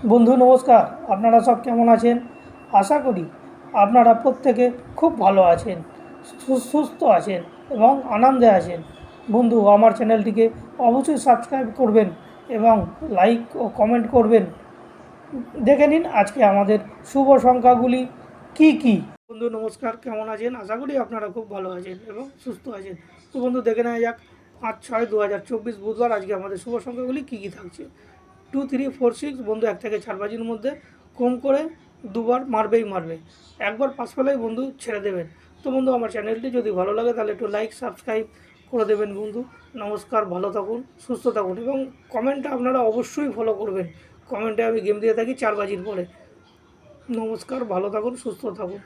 বন্ধু নমস্কার, আপনারা সব কেমন আছেন? আশা করি আপনারা প্রত্যেকে খুব ভালো আছেন, সুস্থ আছেন এবং আনন্দে আছেন। বন্ধু, আমার চ্যানেলটিকে অবশ্যই সাবস্ক্রাইব করবেন এবং লাইক ও কমেন্ট করবেন। দেখে নিন আজকে আমাদের শুভ সংখ্যাগুলি কি কি। বন্ধু নমস্কার, কেমন আছেন? আশা করি আপনারা খুব ভালো আছেন এবং সুস্থ আছেন। তো বন্ধু, দেখে নেওয়া যাক 5/6/2024 বুধবার আজকে আমাদের শুভ সংখ্যাগুলি কী কী থাকছে। 2 3 4 6 বন্ধু 1 থেকে 4 বাজির মধ্যে কম করে দুবার মারবে। একবার পাস পেলেই বন্ধু ছেড়ে দেবেন। তো বন্ধু, আমার চ্যানেলটি যদি ভালো লাগে তাহলে একটু লাইক সাবস্ক্রাইব করে দেবেন বন্ধু। নমস্কার, ভালো থাকুন, সুস্থ থাকুন এবং কমেন্টটা আপনারা অবশ্যই ফলো করবেন। কমেন্টে আমি গেম দিয়ে থাকি 4 বাজির পরে। নমস্কার, ভালো থাকুন, সুস্থ থাকুন।